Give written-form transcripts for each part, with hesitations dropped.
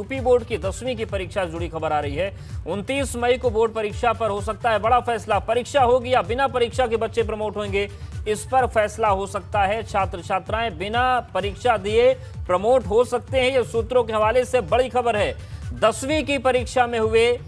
UP board की 10वीं की परीक्षा से जुड़ी खबर आ रही है। 29 मई को बोर्ड परीक्षा पर हो सकता है बड़ा फैसला। परीक्षा होगी या बिना परीक्षा के बच्चे प्रमोट होंगे, इस पर फैसला हो सकता है। छात्र छात्राएं बिना परीक्षा दिए प्रमोट हो सकते हैं, ये सूत्रों के हवाले से बड़ी खबर है। 10वीं की परीक्षा में हुए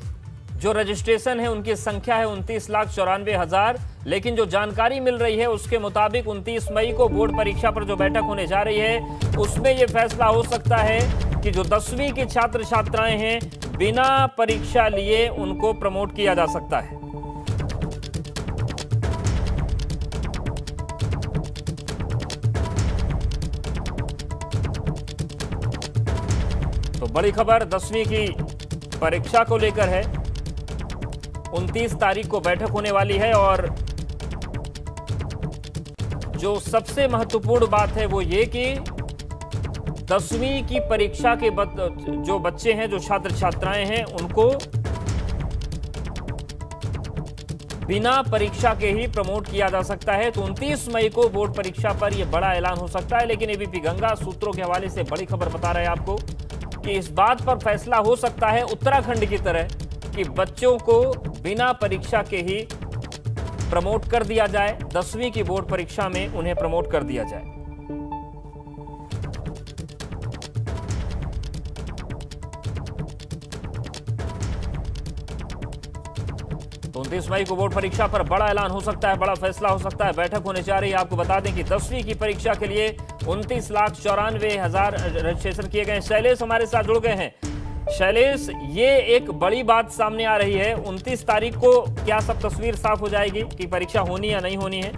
जो रजिस्ट्रेशन है उनकी संख्या है 29,94,000, लेकिन जो जानकारी मिल रही है उसके मुताबिक 29 मई को बोर्ड परीक्षा पर जो बैठक होने जा रही है उसमें यह फैसला हो सकता है कि जो 10वीं के छात्र छात्राएं हैं बिना परीक्षा लिए उनको प्रमोट किया जा सकता है। तो बड़ी खबर 10वीं की परीक्षा को लेकर है। 29 तारीख को बैठक होने वाली है और जो सबसे महत्वपूर्ण बात है वो ये कि 10वीं की परीक्षा के जो बच्चे हैं, जो छात्र छात्राएं हैं, उनको बिना परीक्षा के ही प्रमोट किया जा सकता है। तो 29 मई को बोर्ड परीक्षा पर यह बड़ा ऐलान हो सकता है। लेकिन एबीपी गंगा सूत्रों के हवाले से बड़ी खबर बता रहे हैं आपको कि इस बात पर फैसला हो सकता है उत्तराखंड की तरह कि बच्चों को बिना परीक्षा के ही प्रमोट कर दिया जाए। 10वीं की बोर्ड परीक्षा में उन्हें प्रमोट कर दिया जाए। तो 29 मई को बोर्ड परीक्षा पर बड़ा ऐलान हो सकता है, बड़ा फैसला हो सकता है। बैठक होने जा रही है। आपको बता दें कि 10वीं की परीक्षा के लिए 29,94,000 रजिस्ट्रेशन किए गए। शैलेश हमारे साथ जुड़ गए हैं। शैलेश, ये एक बड़ी बात सामने आ रही है। 29 तारीख को क्या सब तस्वीर साफ हो जाएगी कि परीक्षा होनी या नहीं होनी है?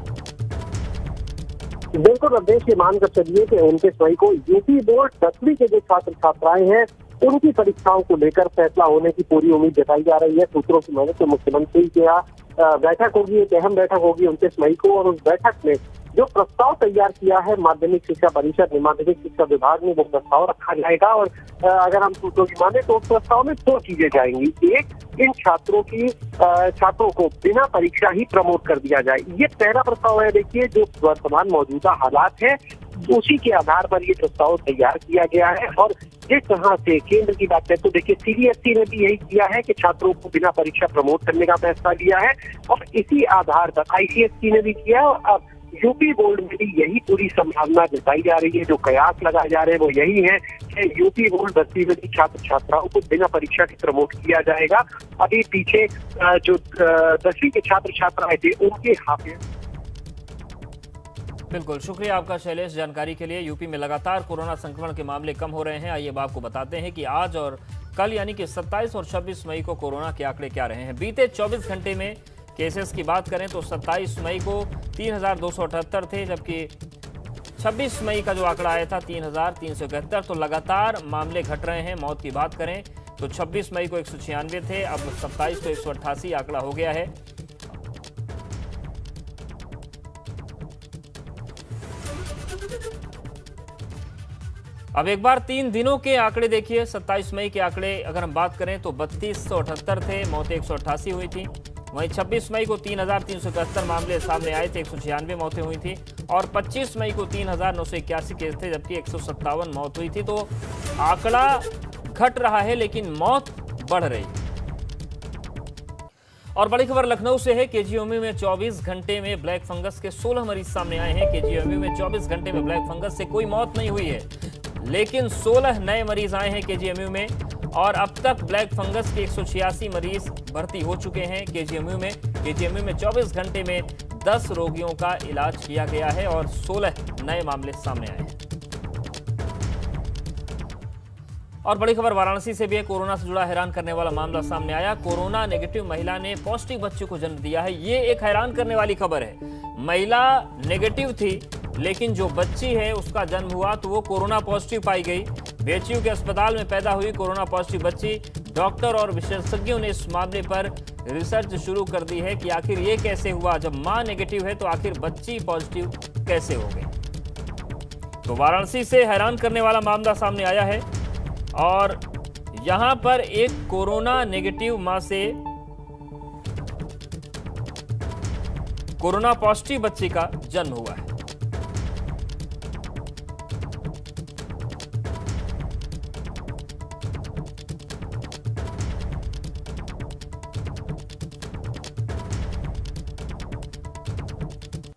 बिल्कुल रमेश, ये मानकर चलिए कि 29 मई को यूपी बोर्ड 10वीं के जो छात्र छात्राएं हैं उनकी परीक्षाओं को लेकर फैसला होने की पूरी उम्मीद जताई जा रही है। सूत्रों की मदद से मुख्यमंत्री के यहाँ बैठक होगी, एक अहम बैठक होगी 29 मई को, और उस बैठक में जो प्रस्ताव तैयार किया है माध्यमिक शिक्षा परिषद ने, माध्यमिक शिक्षा विभाग ने, वो प्रस्ताव रखा जाएगा। और अगर हम सूत्रों की माने तो उस प्रस्ताव में 2 चीजें जाएंगी। एक, इन छात्रों को बिना परीक्षा ही प्रमोट कर दिया जाए। ये पहला प्रस्ताव है। देखिए, जो वर्तमान मौजूदा हालात है उसी के आधार पर ये प्रस्ताव तैयार किया गया है। और जिस तरह से केंद्र की बात है तो देखिए सीबीएसई ने भी यही किया है कि छात्रों को बिना परीक्षा प्रमोट करने का फैसला लिया है, और इसी आधार पर आईसीएसई ने भी किया है। और अब यूपी बोर्ड में भी यही पूरी संभावना जताई जा रही है। जो कयास लगाए जा रहे हैं वो यही है कि यूपी बोर्ड 10वीं में छात्र छात्राओं को बिना परीक्षा के प्रमोट किया जाएगा। अभी पीछे जो 10वीं के छात्र छात्राएं थे उनके हाथ। बिल्कुल, शुक्रिया आपका शैलेश जानकारी के लिए। यूपी में लगातार कोरोना संक्रमण के मामले कम हो रहे हैं। आइए अब आपको बताते हैं कि आज और कल यानी कि 27 और 26 मई को कोरोना के आंकड़े क्या रहे हैं। बीते 24 घंटे में केसेस की बात करें तो 27 मई को 3,278 थे, जबकि 26 मई का जो आंकड़ा आया था 3,371। तो लगातार मामले घट रहे हैं। मौत की बात करें तो 26 मई को 196 थे, अब 27 को 188 आंकड़ा हो गया है। अब एक बार 3 दिनों के आंकड़े देखिए। 27 मई के आंकड़े अगर हम बात करें तो 3278 थे, मौतें 188 हुई थी। वहीं 26 मई को 3,371 मामले सामने आए थे, 196 मौतें हुई थी। और 25 मई को 3,981 केस थे, जबकि 157 मौत हुई थी। तो आंकड़ा घट रहा है लेकिन मौत बढ़ रही। और बड़ी खबर लखनऊ से है। केजीएमयू में 24 घंटे में ब्लैक फंगस के 16 मरीज सामने आए हैं। केजीएमयू में 24 घंटे में ब्लैक फंगस से कोई मौत नहीं हुई है, लेकिन 16 नए मरीज आए हैं केजीएमयू में। और अब तक ब्लैक फंगस के 186 मरीज भर्ती हो चुके हैं केजीएमयू में। केजीएमयू में 24 घंटे में 10 रोगियों का इलाज किया गया है और 16 नए मामले सामने आए हैं। और बड़ी खबर वाराणसी से भी है। कोरोना से जुड़ा हैरान करने वाला मामला सामने आया। कोरोना नेगेटिव महिला ने पौष्टिक बच्चे को जन्म दिया है। ये एक हैरान करने वाली खबर है। महिला नेगेटिव थी, लेकिन जो बच्ची है उसका जन्म हुआ तो वो कोरोना पॉजिटिव पाई गई। बीएचयू के अस्पताल में पैदा हुई कोरोना पॉजिटिव बच्ची। डॉक्टर और विशेषज्ञों ने इस मामले पर रिसर्च शुरू कर दी है कि आखिर ये कैसे हुआ। जब मां नेगेटिव है तो आखिर बच्ची पॉजिटिव कैसे हो गई। तो वाराणसी से हैरान करने वाला मामला सामने आया है और यहां पर एक कोरोना नेगेटिव मां से कोरोना पॉजिटिव बच्ची का जन्म हुआ है।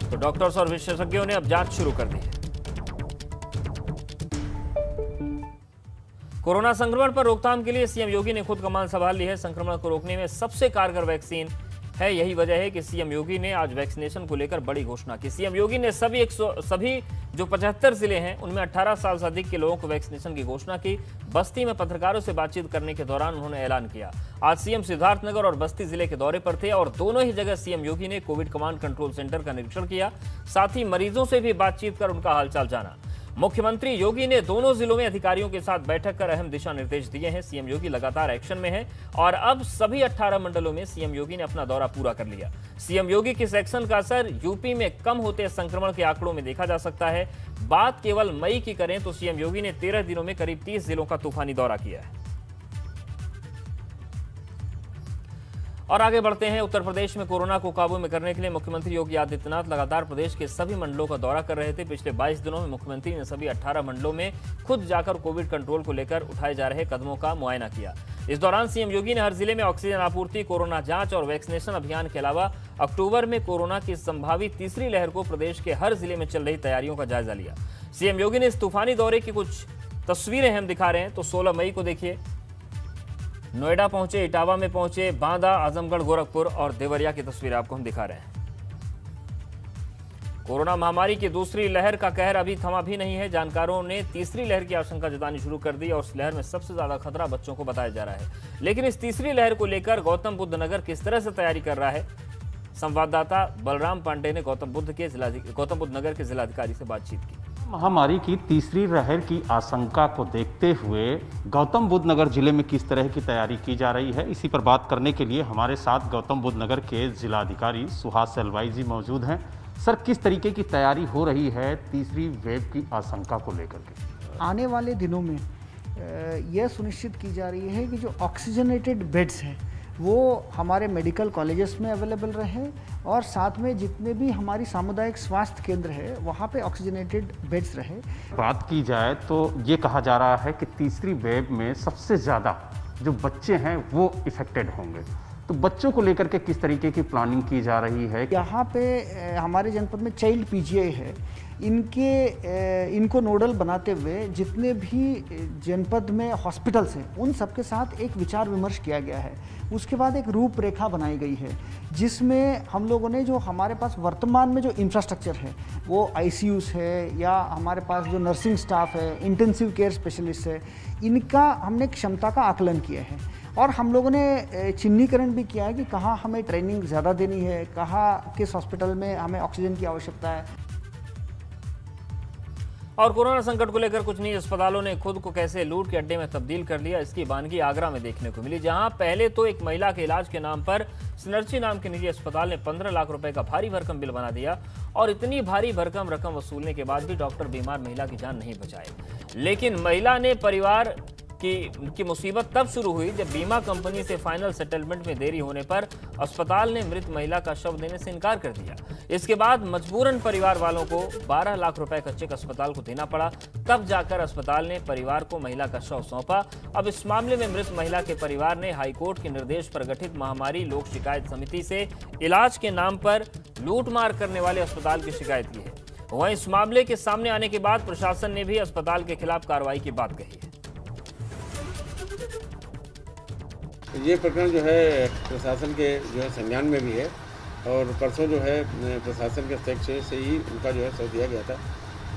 तो डॉक्टर्स और विशेषज्ञों ने अब जांच शुरू कर दी है। कोरोना संक्रमण पर रोकथाम के लिए सीएम योगी ने खुद कमान संभाल ली है। संक्रमण को रोकने में सबसे कारगर वैक्सीन है, यही वजह है कि सीएम योगी ने आज वैक्सीनेशन को लेकर बड़ी घोषणा की। सीएम योगी ने सभी जो 75 जिले हैं उनमें 18 साल से अधिक के लोगों को वैक्सीनेशन की घोषणा की। बस्ती में पत्रकारों से बातचीत करने के दौरान उन्होंने ऐलान किया। आज सीएम सिद्धार्थनगर और बस्ती जिले के दौरे पर थे और दोनों ही जगह सीएम योगी ने कोविड कमांड कंट्रोल सेंटर का निरीक्षण किया, साथ ही मरीजों से भी बातचीत कर उनका हालचाल जाना। मुख्यमंत्री योगी ने दोनों जिलों में अधिकारियों के साथ बैठक कर अहम दिशा निर्देश दिए हैं। सीएम योगी लगातार एक्शन में है और अब सभी 18 मंडलों में सीएम योगी ने अपना दौरा पूरा कर लिया। सीएम योगी के इस एक्शन का असर यूपी में कम होते संक्रमण के आंकड़ों में देखा जा सकता है। बात केवल मई की करें तो सीएम योगी ने 13 दिनों में करीब 30 जिलों का तूफानी दौरा किया है। और आगे बढ़ते हैं। उत्तर प्रदेश में कोरोना को काबू में करने के लिए मुख्यमंत्री योगी आदित्यनाथ लगातार प्रदेश के सभी मंडलों का दौरा कर रहे थे। पिछले 22 दिनों में मुख्यमंत्री ने सभी 18 मंडलों में खुद जाकर कोविड कंट्रोल को लेकर उठाए जा रहे कदमों का मुआयना किया। इस दौरान सीएम योगी ने हर जिले में ऑक्सीजन आपूर्ति, कोरोना जांच और वैक्सीनेशन अभियान के अलावा अक्टूबर में कोरोना की संभावित तीसरी लहर को प्रदेश के हर जिले में चल रही तैयारियों का जायजा लिया। सीएम योगी ने इस तूफानी दौरे की कुछ तस्वीरें हम दिखा रहे हैं। तो 16 मई को देखिए, नोएडा पहुंचे, इटावा में पहुंचे, बांदा, आजमगढ़, गोरखपुर और देवरिया की तस्वीरें आपको हम दिखा रहे हैं। कोरोना महामारी की दूसरी लहर का कहर अभी थमा भी नहीं है। जानकारों ने तीसरी लहर की आशंका जतानी शुरू कर दी और इस लहर में सबसे ज्यादा खतरा बच्चों को बताया जा रहा है। लेकिन इस तीसरी लहर को लेकर गौतम बुद्ध नगर किस तरह से तैयारी कर रहा है, संवाददाता बलराम पांडे ने गौतम बुद्ध नगर के जिलाधिकारी से बातचीत की। महामारी की तीसरी लहर की आशंका को देखते हुए गौतम बुद्ध नगर जिले में किस तरह की तैयारी की जा रही है, इसी पर बात करने के लिए हमारे साथ गौतम बुद्ध नगर के जिलाधिकारी सुहास सेलवाई जी मौजूद हैं। सर, किस तरीके की तैयारी हो रही है तीसरी वेव की आशंका को लेकर के? आने वाले दिनों में यह सुनिश्चित की जा रही है कि जो ऑक्सीजनेटेड बेड्स हैं वो हमारे मेडिकल कॉलेजेस में अवेलेबल रहे और साथ में जितने भी हमारी सामुदायिक स्वास्थ्य केंद्र है वहाँ पे ऑक्सीजनेटेड बेड्स रहे। बात की जाए तो ये कहा जा रहा है कि तीसरी वेव में सबसे ज़्यादा जो बच्चे हैं वो इफेक्टेड होंगे, तो बच्चों को लेकर के किस तरीके की प्लानिंग की जा रही है? यहाँ पे हमारे जनपद में चाइल्ड पीजीआई है, इनको नोडल बनाते हुए जितने भी जनपद में हॉस्पिटल्स हैं उन सबके साथ एक विचार विमर्श किया गया है। उसके बाद एक रूपरेखा बनाई गई है जिसमें हम लोगों ने जो हमारे पास वर्तमान में जो इंफ्रास्ट्रक्चर है वो आईसीयूज है या हमारे पास जो नर्सिंग स्टाफ है, इंटेंसिव केयर स्पेशलिस्ट है, इनका हमने क्षमता का आकलन किया है और हम लोगों ने चिन्हीकरण भी किया है कि कहाँ हमें ट्रेनिंग ज़्यादा देनी है, कहाँ किस हॉस्पिटल में हमें ऑक्सीजन की आवश्यकता है। और कोरोना संकट को लेकर कुछ निजी अस्पतालों ने खुद को कैसे लूट के अड्डे में तब्दील कर लिया, इसकी वानगी आगरा में देखने को मिली, जहां पहले तो एक महिला के इलाज के नाम पर सिनर्जी नाम के निजी अस्पताल ने 15 लाख रुपए का भारी भरकम बिल बना दिया और इतनी भारी भरकम रकम वसूलने के बाद भी डॉक्टर बीमार महिला की जान नहीं बचाए। लेकिन महिला ने परिवार की मुसीबत तब शुरू हुई जब बीमा कंपनी से फाइनल सेटलमेंट में देरी होने पर अस्पताल ने मृत महिला का शव देने से इनकार कर दिया। इसके बाद मजबूरन परिवार वालों को 12 लाख रुपए का चेक अस्पताल को देना पड़ा, तब जाकर अस्पताल ने परिवार को महिला का शव सौंपा। अब इस मामले में मृत महिला के परिवार ने हाईकोर्ट के निर्देश पर गठित महामारी लोक शिकायत समिति से इलाज के नाम पर लूटमार करने वाले अस्पताल की शिकायत की है। वहीं इस मामले के सामने आने के बाद प्रशासन ने भी अस्पताल के खिलाफ कार्रवाई की बात कही है। ये प्रकरण जो है प्रशासन के जो है संज्ञान में भी है और परसों जो है प्रशासन के हस्तक्षेप से ही उनका जो है सौंप दिया गया था।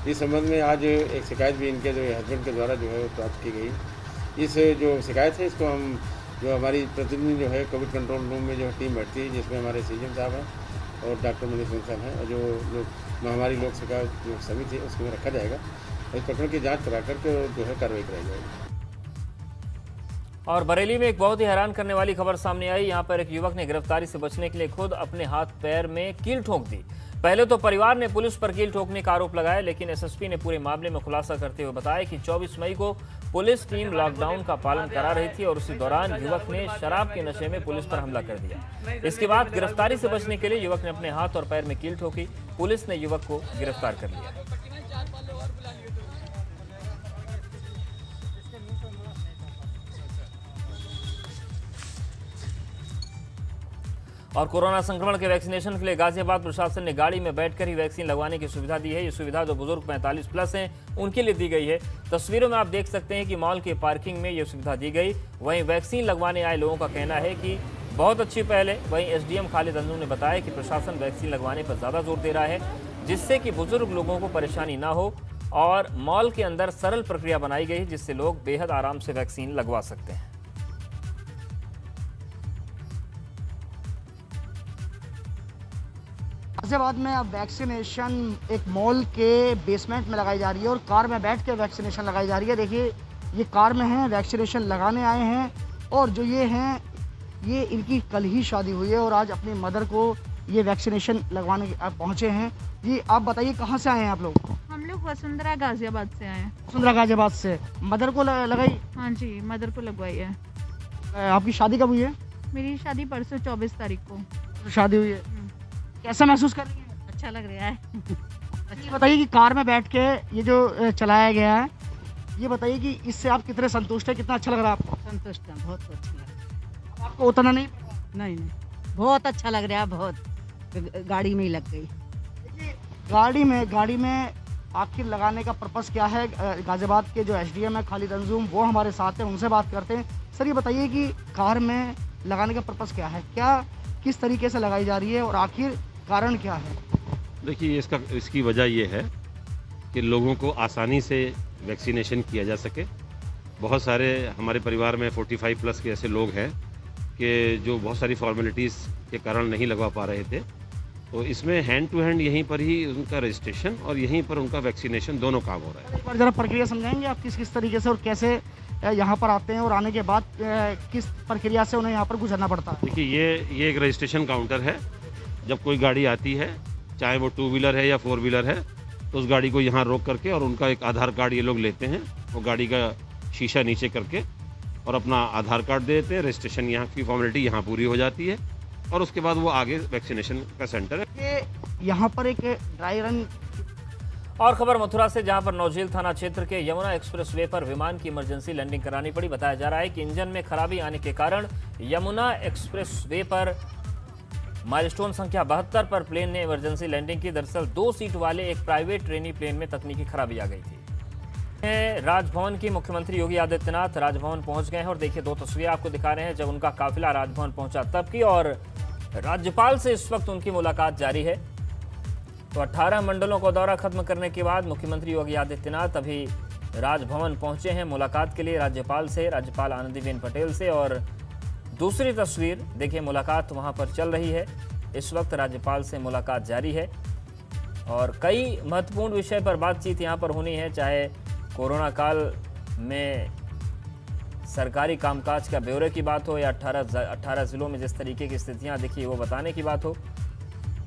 इस संबंध में आज एक शिकायत भी इनके जो हस्बैंड के द्वारा जो है प्राप्त की गई। इस जो शिकायत है इसको हम जो हमारी प्रतिनिधि जो है कोविड कंट्रोल रूम में जो टीम बैठती है जिसमें हमारे सीएम साहब हैं और डॉक्टर मनीष साहब हैं और जो महामारी लोक शिकायत जो समिति है उसमें रखा जाएगा। इस प्रकरण की जाँच करा करके जो है कार्रवाई कराई जाएगी। और बरेली में एक बहुत ही हैरान करने वाली खबर सामने आई। यहां पर एक युवक ने गिरफ्तारी से बचने के लिए खुद अपने हाथ पैर में कील ठोक दी। पहले तो परिवार ने पुलिस पर कील ठोकने का आरोप लगाया, लेकिन एसएसपी ने पूरे मामले में खुलासा करते हुए बताया कि 24 मई को पुलिस टीम लॉकडाउन का पालन करा रही थी और उसी दौरान युवक ने शराब के नशे में पुलिस पर हमला कर दिया। इसके बाद गिरफ्तारी से बचने के लिए युवक ने अपने हाथ और पैर में कील ठोकी। पुलिस ने युवक को गिरफ्तार कर लिया। और कोरोना संक्रमण के वैक्सीनेशन के लिए गाजियाबाद प्रशासन ने गाड़ी में बैठकर ही वैक्सीन लगवाने की सुविधा दी है। ये सुविधा जो बुजुर्ग 45 प्लस हैं उनके लिए दी गई है। तस्वीरों में आप देख सकते हैं कि मॉल के पार्किंग में ये सुविधा दी गई। वहीं वैक्सीन लगवाने आए लोगों का कहना है कि बहुत अच्छी पहल है। वहीं एसडीएम खालिद अंजुम ने बताया कि प्रशासन वैक्सीन लगवाने पर ज़्यादा जोर दे रहा है, जिससे कि बुजुर्ग लोगों को परेशानी ना हो, और मॉल के अंदर सरल प्रक्रिया बनाई गई है जिससे लोग बेहद आराम से वैक्सीन लगवा सकते हैं। गाजियाबाद में अब वैक्सीनेशन एक मॉल के बेसमेंट में लगाई जा रही है और कार में बैठ के वैक्सीनेशन लगाई जा रही है। देखिए ये कार में हैं, वैक्सीनेशन लगाने आए हैं, और जो ये हैं ये इनकी कल ही शादी हुई है और आज अपनी मदर को ये वैक्सीनेशन लगवाने पहुँचे हैं। जी आप बताइए कहाँ से आए हैं आप लोग? हम लोग वसुंधरा गाजियाबाद से आए हैं। वसुंधरा गाजियाबाद से। मदर को लगाई? हाँ जी, मदर को लगवाई है। आपकी शादी कब हुई है? मेरी शादी परसों 24 तारीख को। शादी हुई है। कैसा महसूस कर रही है? अच्छा लग रहा है। ये बताइए कि कार में बैठ के ये जो चलाया गया है, ये बताइए कि इससे आप कितने संतुष्ट हैं, कितना अच्छा लग रहा है आपको? संतुष्ट है, बहुत अच्छा लग रहा आपको उतना नहीं? नहीं बहुत अच्छा लग रहा है, बहुत गाड़ी में ही लग गई। गाड़ी में आखिर लगाने का पर्पस क्या है? गाजियाबाद के जो एसडीएम है खालिद अंजुम, वो हमारे साथ हैं, उनसे बात करते हैं। सर ये बताइए कि कार में लगाने का पर्पस क्या है, क्या किस तरीके से लगाई जा रही है और आखिर कारण क्या है? देखिए इसकी वजह ये है कि लोगों को आसानी से वैक्सीनेशन किया जा सके। बहुत सारे हमारे परिवार में 45 प्लस के ऐसे लोग हैं कि जो बहुत सारी फॉर्मेलिटीज़ के कारण नहीं लगवा पा रहे थे, तो इसमें हैंड टू हैंड यहीं पर ही उनका रजिस्ट्रेशन और यहीं पर उनका वैक्सीनेशन दोनों काम हो रहा है। एक बार ज़रा प्रक्रिया समझाएंगे आप किस तरीके से और कैसे यहाँ पर आते हैं और आने के बाद किस प्रक्रिया से उन्हें यहाँ पर गुजरना पड़ता है? देखिए ये एक रजिस्ट्रेशन काउंटर है। जब कोई गाड़ी आती है, चाहे वो 2 व्हीलर है या 4 व्हीलर है, तो उस गाड़ी को यहाँ रोक करके और उनका एक आधार कार्ड ये लोग लेते हैं, वो गाड़ी का शीशा नीचे करके और अपना आधार कार्ड दे देते हैं। रजिस्ट्रेशन यहाँ की फॉर्मेलिटी यहाँ पूरी हो जाती है और उसके बाद वो आगे वैक्सीनेशन का सेंटर है। यहाँ पर एक ड्राई रन। और खबर मथुरा से, जहां पर नौझील थाना क्षेत्र के यमुना एक्सप्रेसवे पर विमान की इमरजेंसी लैंडिंग करानी पड़ी। बताया जा रहा है कि इंजन में खराबी आने के कारण यमुना एक्सप्रेसवे पर माइलस्टोन संख्या 72 पर प्लेन ने इमरजेंसी लैंडिंग की। दरअसल 2 सीट वाले एक प्राइवेट ट्रेनी प्लेन में तकनीकी खराबी आ गई थी। राजभवन की मुख्यमंत्री योगी आदित्यनाथ राजभवन पहुंच गए हैं और देखिए 2 तस्वीरें आपको दिखा रहे हैं जब उनका काफिला राजभवन पहुंचा तब की, और राज्यपाल से इस वक्त उनकी मुलाकात जारी है। तो 18 मंडलों का दौरा खत्म करने के बाद मुख्यमंत्री योगी आदित्यनाथ अभी राजभवन पहुंचे हैं मुलाकात के लिए राज्यपाल से, राज्यपाल आनंदीबेन पटेल से। और दूसरी तस्वीर देखिए, मुलाकात वहां पर चल रही है। इस वक्त राज्यपाल से मुलाकात जारी है और कई महत्वपूर्ण विषय पर बातचीत यहां पर होनी है, चाहे कोरोना काल में सरकारी कामकाज का ब्यौरे की बात हो या 18 जिलों में जिस तरीके की स्थितियां दिखी वो बताने की बात हो।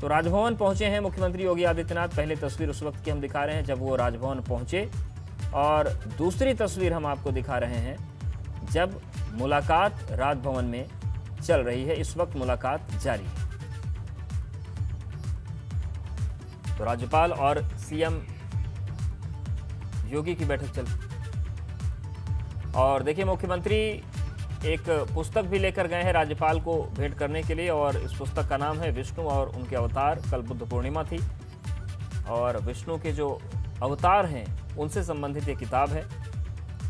तो राजभवन पहुंचे हैं मुख्यमंत्री योगी आदित्यनाथ। पहले तस्वीर उस वक्त की हम दिखा रहे हैं जब वो राजभवन पहुंचे, और दूसरी तस्वीर हम आपको दिखा रहे हैं जब मुलाकात राजभवन में चल रही है। इस वक्त मुलाकात जारी है। तो राज्यपाल और सीएम योगी की बैठक चल, और देखिए मुख्यमंत्री एक पुस्तक भी लेकर गए हैं राज्यपाल को भेंट करने के लिए, और इस पुस्तक का नाम है विष्णु और उनके अवतार। कल बुद्ध पूर्णिमा थी और विष्णु के जो अवतार हैं उनसे संबंधित ये किताब है।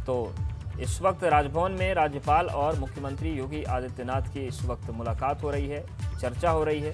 तो इस वक्त राजभवन में राज्यपाल और मुख्यमंत्री योगी आदित्यनाथ की इस वक्त मुलाकात हो रही है, चर्चा हो रही है।